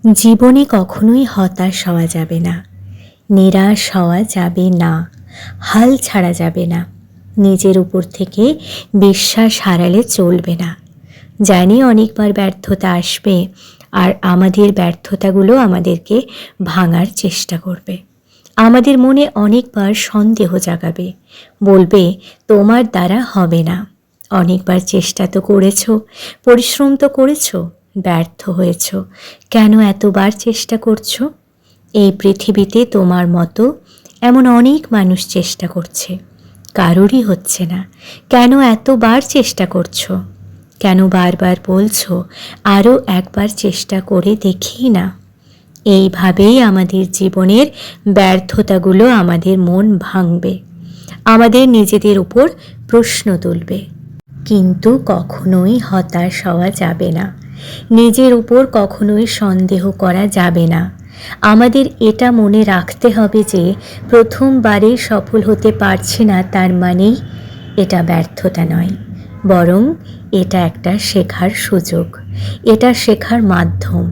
জীবনে কখনোই হতাশ হওয়া যাবে না, নিরাশ হওয়া যাবে না, হাল ছাড়া যাবে না, নিজের উপর থেকে বিশ্বাস হারালে চলবে না। জানি অনেকবার ব্যর্থতা আসবে, আর আমাদের ব্যর্থতাগুলো আমাদেরকে ভাঙার চেষ্টা করবে। আমাদের মনে অনেকবার সন্দেহ জাগাবে, বলবে তোমার দ্বারা হবে না। অনেকবার চেষ্টা তো করেছো, পরিশ্রম তো করেছো, ব্যর্থ হয়েছ। কেন এতবার চেষ্টা করছো? এই পৃথিবীতে তোমার মতো এমন অনেক মানুষ চেষ্টা করছে, কারোরই হচ্ছে না। কেন এতবার চেষ্টা করছো? কেন বারবার বলছো আরও একবার চেষ্টা করে দেখি না? এইভাবেই আমাদের জীবনের ব্যর্থতাগুলো আমাদের মন ভাঙবে, আমাদের নিজেদের উপর প্রশ্ন তুলবে। কিন্তু কখনোই হতাশ হওয়া যাবে না, নিজের উপর কখনোই সন্দেহ করা যাবে না। আমাদের এটা মনে রাখতে হবে যে প্রথমবারে সফল হতে পারছি না তার মানেই এটা ব্যর্থতা নয়, বরং এটা একটা শেখার সুযোগ, এটা শেখার মাধ্যম।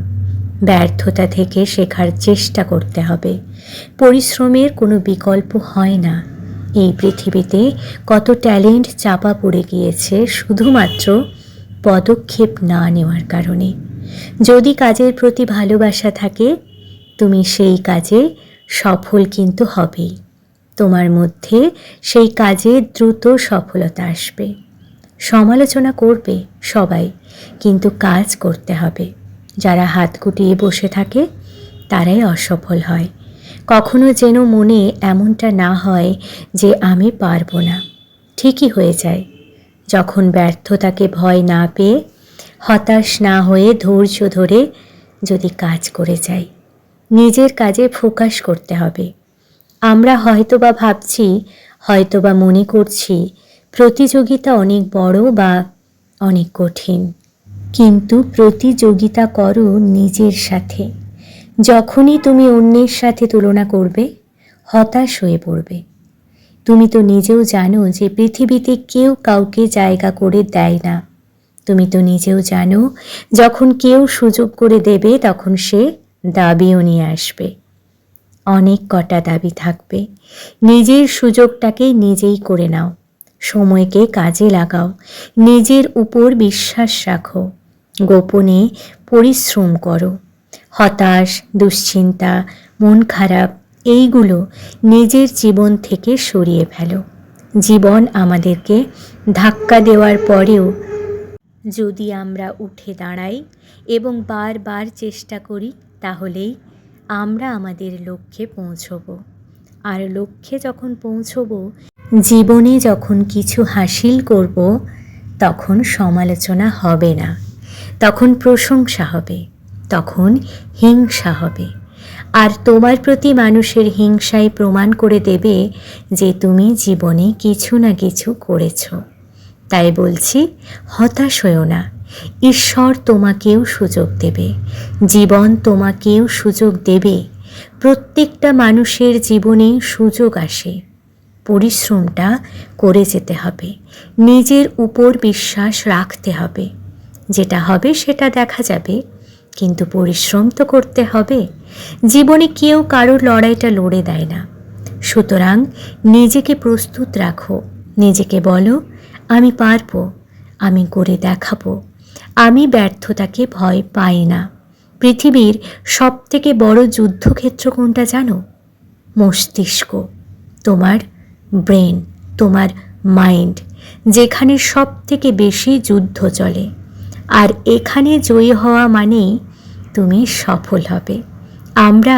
ব্যর্থতা থেকে শেখার চেষ্টা করতে হবে। পরিশ্রমের কোনো বিকল্প হয় না। এই পৃথিবীতে কত ট্যালেন্ট চাপা পড়ে গিয়েছে শুধুমাত্র পদক্ষেপ না নেওয়ার কারণে। যদি কাজের প্রতি ভালোবাসা থাকে, তুমি সেই কাজে সফল কিন্তু হবেই। তোমার মধ্যে সেই কাজে দ্রুত সফলতা আসবে। সমালোচনা করবে সবাই, কিন্তু কাজ করতে হবে। যারা হাত গুটিয়ে বসে থাকে তারাই অসফল হয়। কখনো যেন মনে এমনটা না হয় যে আমি পারবো না। ঠিকই হয়ে যায় যখন ব্যর্থতাকে ভয় না পেয়ে, হতাশ না হয়ে ধৈর্য ধরে যদি কাজ করে যাই। নিজের কাজে ফোকাস করতে হবে। আমরা হয়তোবা ভাবছি, হয়তোবা মনে করছি প্রতিযোগিতা অনেক বড় বা অনেক কঠিন, কিন্তু প্রতিযোগিতা করো নিজের সাথে। যখনই তুমি অন্যের সাথে তুলনা করবে, হতাশ হয়ে পড়বে। তুমি তো নিজেও জানো যে পৃথিবীতে কেউ কাউকে জায়গা করে দেয় না। তুমি তো নিজেও জানো যখন কেউ সুযোগ করে দেবে তখন সে দাবিও নিয়ে আসবে। অনেক কটা দাবি থাকবে। নিজের সুযোগটাকে নিজেই করে নাও, সময়কে কাজে লাগাও, নিজের উপর বিশ্বাস রাখো, গোপনে পরিশ্রম করো। হতাশ, দুশ্চিন্তা, মন খারাপ এইগুলো নিজের জীবন থেকে সরিয়ে ফেলো। জীবন আমাদেরকে ধাক্কা দেওয়ার পরেও যদি আমরা উঠে দাঁড়াই এবং বারবার চেষ্টা করি, তাহলেই আমরা আমাদের লক্ষ্যে পৌঁছব। আর লক্ষ্যে যখন পৌঁছব, জীবনে যখন কিছু হাসিল করব, তখন সমালোচনা হবে না, তখন প্রশংসা হবে, তখন হিংসা হবে। আর তোমার প্রতি মানুষের হিংসাই প্রমাণ করে দেবে যে তুমি জীবনে কিছু না কিছু করেছো। তাই বলছি, হতাশ হয়েও না। ঈশ্বর তোমাকেও সুযোগ দেবে, জীবন তোমাকেও সুযোগ দেবে। প্রত্যেকটা মানুষের জীবনেই সুযোগ আসে। পরিশ্রমটা করে যেতে হবে, নিজের উপর বিশ্বাস রাখতে হবে। যেটা হবে সেটা দেখা যাবে, কিন্তু পরিশ্রম তো করতে হবে। জীবনে কেউ কারোর লড়াইটা লড়ে দেয় না। সুতরাং নিজেকে প্রস্তুত রাখো, নিজেকে বলো আমি পারবো, আমি করে দেখাবো। আমি ব্যর্থতাকে ভয় পাই না। পৃথিবীর সবথেকে বড় যুদ্ধক্ষেত্র কোনটা জানো? মস্তিষ্ক, তোমার ব্রেন, তোমার মাইন্ড, যেখানে সবথেকে বেশি যুদ্ধ চলে। আর এখানে জয়ী হওয়া মানেই তুমি সফল হবে। আমরা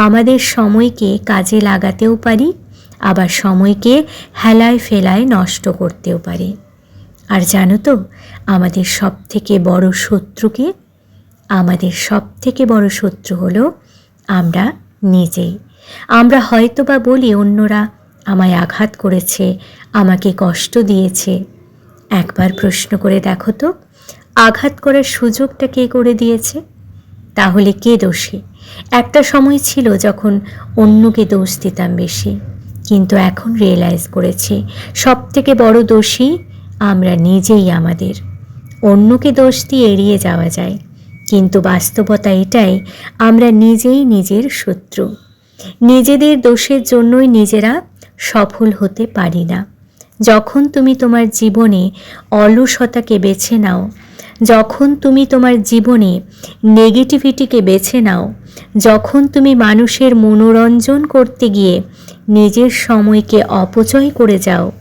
আমাদের সময়কে কাজে লাগাতেও পারি, আবার সময়কে হেলায় ফেলায় নষ্ট করতেও পারি। আর জানো তো আমাদের সবথেকে বড় শত্রুকে? আমাদের সবথেকে বড় শত্রু হলো আমরা নিজেই। আমরা হয়তোবা বলি অন্যরা আমায় আঘাত করেছে, আমাকে কষ্ট দিয়েছে। একবার প্রশ্ন করে দেখো তো, আঘাত করার সুযোগটা কে করে দিয়েছে? তাহলে কে দোষী? একটা সময় ছিল যখন অন্যকে দোষ দিতাম বেশি, কিন্তু এখন রিয়েলাইজ করেছি সবথেকে বড় দোষী আমরা নিজেই। আমাদের অন্যকে দোষ দিয়ে এড়িয়ে যাওয়া যায়, কিন্তু বাস্তবতা এটাই, আমরা নিজেই নিজের শত্রু। নিজেদের দোষের জন্যই নিজেরা সফল হতে পারি না। যখন তুমি তোমার জীবনে অলসতাকে বেছে নাও, যখন তুমি তোমার জীবনে নেগেটিভিটিকে বেছে নাও, যখন তুমি মানুষের মনোরঞ্জন করতে গিয়ে নিজের সময়কে অপচয় করে যাও,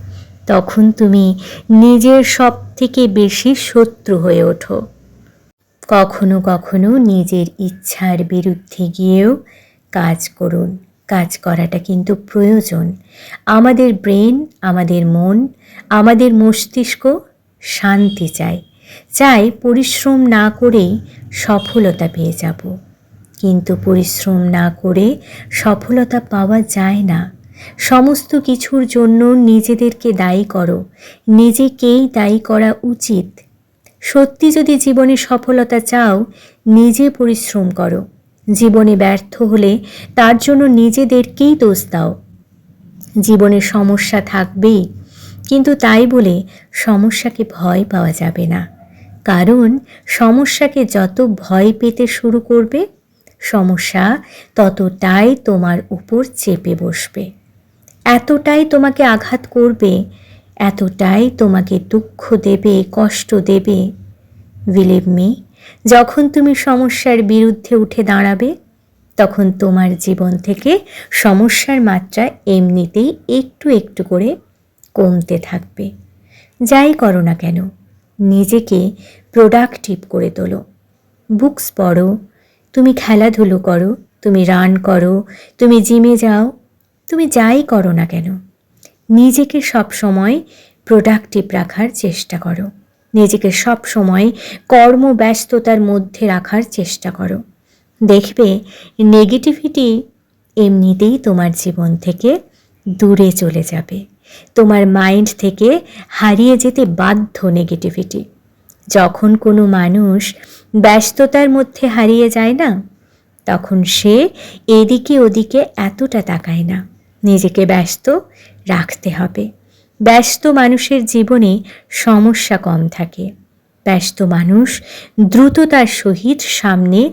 তখন তুমি নিজের সব থেকে বেশি শত্রু হয়ে ওঠো। কখনো কখনো নিজের ইচ্ছার বিরুদ্ধে গিয়েও কাজ করুন। কাজ করাটা কিন্তু প্রয়োজন। আমাদের ব্রেন, আমাদের মন, আমাদের মস্তিষ্ক শান্তি চায়, চাই পরিশ্রম না করেই সফলতা পেয়ে যাব। কিন্তু পরিশ্রম না করে সফলতা পাওয়া যায় না। সমস্ত কিছুর জন্য নিজেদেরকে দায়ী করো, নিজেকেই দায়ী করা উচিত। সত্যি যদি জীবনে সফলতা চাও, নিজে পরিশ্রম করো। জীবনে ব্যর্থ হলে তার জন্য নিজেদেরকেই দোষ দাও। জীবনে সমস্যা থাকবেই, কিন্তু তাই বলে সমস্যাকে ভয় পাওয়া যাবে না। কারণ সমস্যাকে যত ভয় পেতে শুরু করবে, সমস্যা ততটাই তোমার উপর চেপে বসবে, এতটাই তোমাকে আঘাত করবে, এতটাই তোমাকে দুঃখ দেবে, কষ্ট দেবে। বিলিভ মি, যখন তুমি সমস্যার বিরুদ্ধে উঠে দাঁড়াবে, তখন তোমার জীবন থেকে সমস্যার মাত্রা এমনিতেই একটু একটু করে কমতে থাকবে। যাই করো না কেন, নিজেকে প্রোডাক্টিভ করে তোলো। বুকস পড়ো, তুমি খেলাধুলো করো, তুমি রান করো, তুমি জিমে যাও, তুমি যাই করো না কেন, নিজেকে সব সময় প্রোডাক্টিভ রাখার চেষ্টা করো। নিজেকে সব সময় কর্মব্যস্ততার মধ্যে রাখার চেষ্টা করো। দেখবে নেগেটিভিটি এমনিতেই তোমার জীবন থেকে দূরে চলে যাবে। তোমার মাইন্ড থেকে হারিয়ে যেতে বাধ্য নেগেটিভিটি। যখন কোনো মানুষ ব্যস্ততার মধ্যে হারিয়ে যায় না, তখন সে এদিকে ওদিকে এতটা তাকায় না। নিজেকে ব্যস্ত রাখতে হবে। ব্যস্ত মানুষের জীবনে সমস্যা কম থাকে। ব্যস্ত মানুষ দ্রুততার সহিত সামনে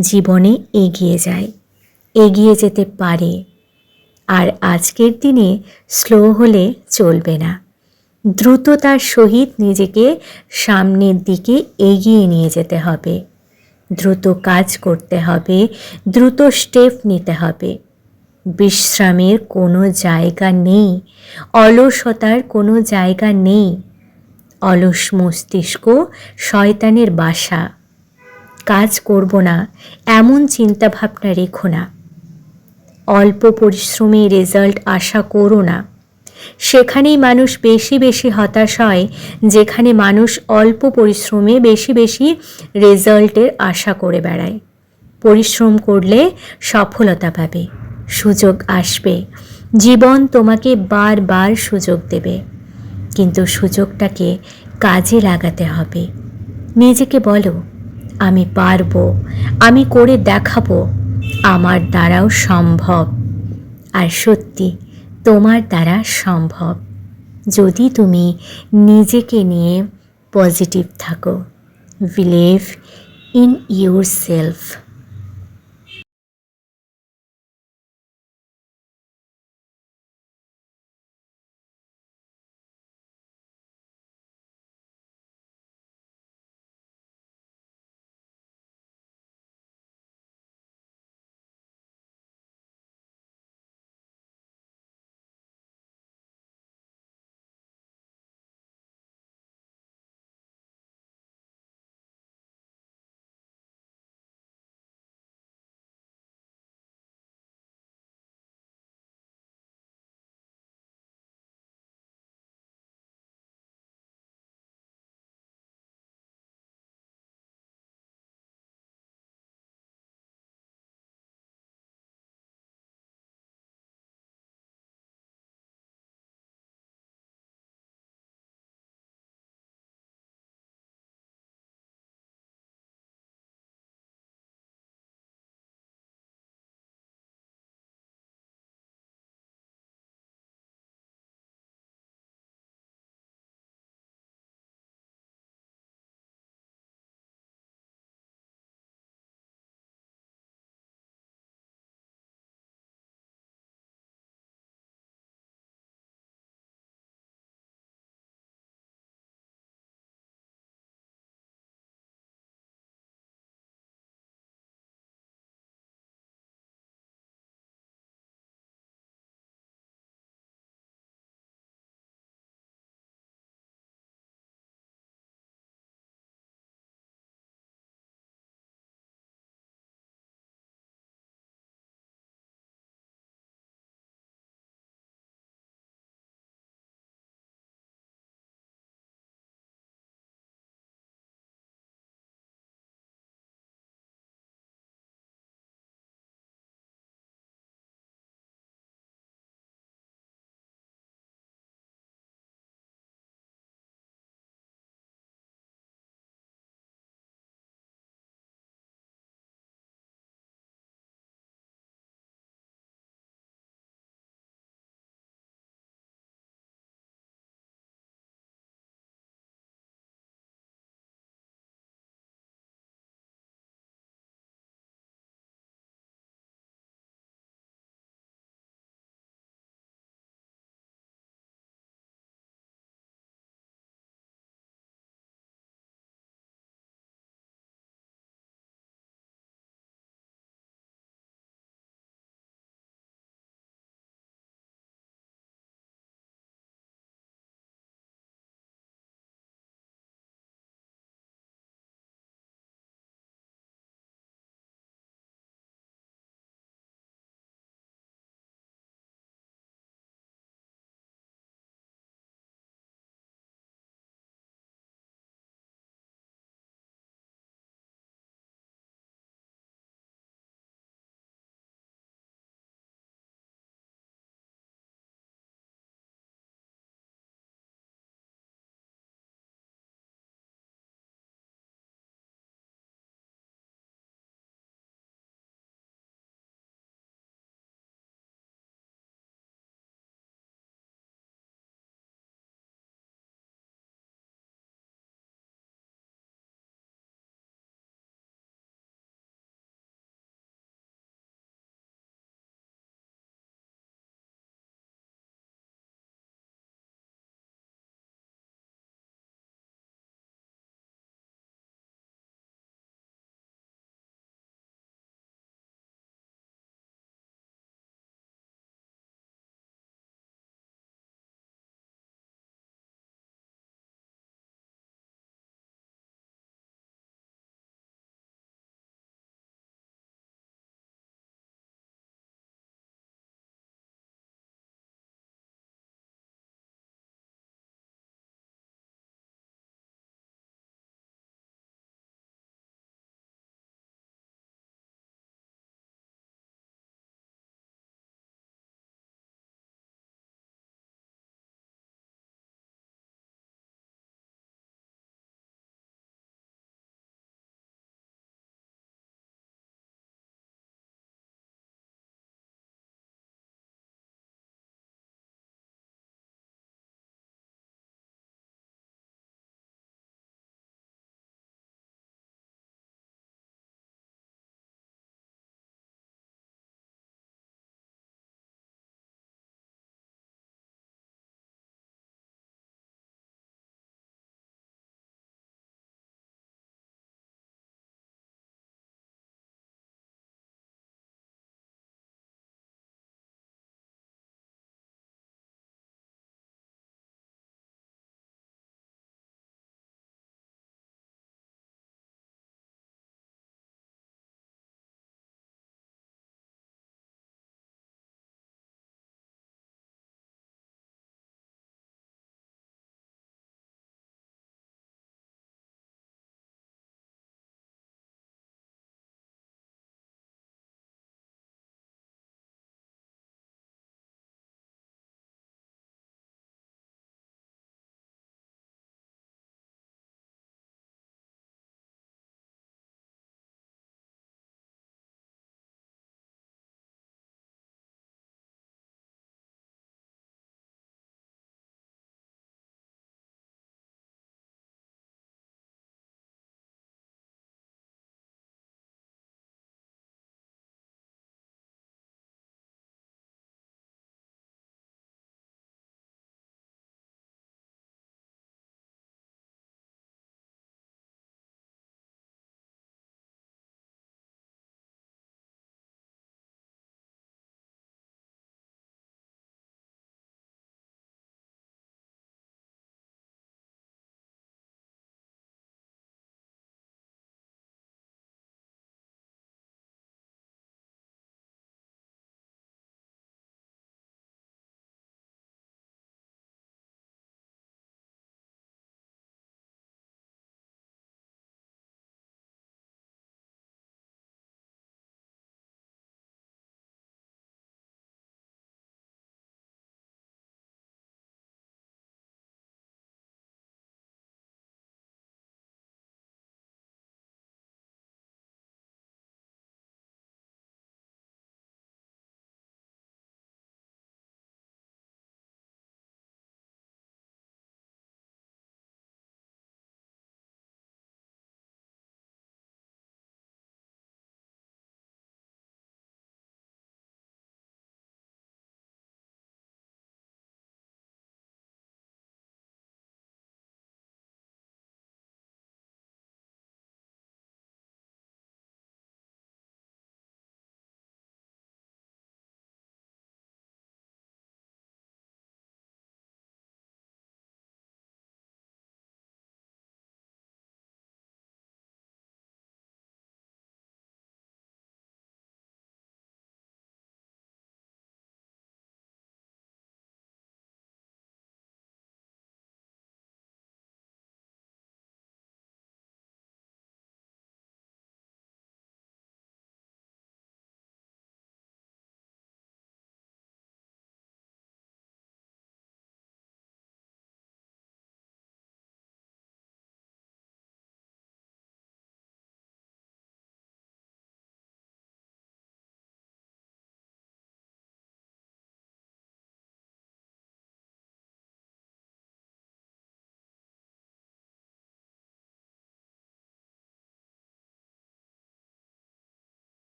জীবনে এগিয়ে যায়, এগিয়ে যেতে পারে। আর আজকের দিনে স্লো হলে চলবে না। দ্রুততার সহিত নিজেকে সামনের দিকে এগিয়ে নিয়ে যেতে হবে। দ্রুত কাজ করতে হবে, দ্রুত স্টেপ নিতে হবে। বিশ্রামের কোনো জায়গা নেই, অলসতার কোনো জায়গা নেই। অলস মস্তিষ্ক শয়তানের বাসা। কাজ করব না এমন চিন্তাভাবনা রেখো না। অল্প পরিশ্রমে রেজাল্ট আশা করো না। সেখানেই মানুষ বেশি বেশি হতাশ হয়, যেখানে মানুষ অল্প পরিশ্রমে বেশি বেশি রেজাল্টের আশা করে বেড়ায়। পরিশ্রম করলে সফলতা পাবে, সুযোগ আসবে, জীবন তোমাকে বারবার সুযোগ দেবে। কিন্তু সুযোগটাকে কাজে লাগাতে হবে। নিজেকে বলো, আমি পারবো, আমি করে দেখাবো, আমার দ্বারাও সম্ভব। আর সত্যি তোমার দ্বারা সম্ভব, যদি তুমি নিজেকে নিয়ে পজিটিভ থাকো। Believe in yourself.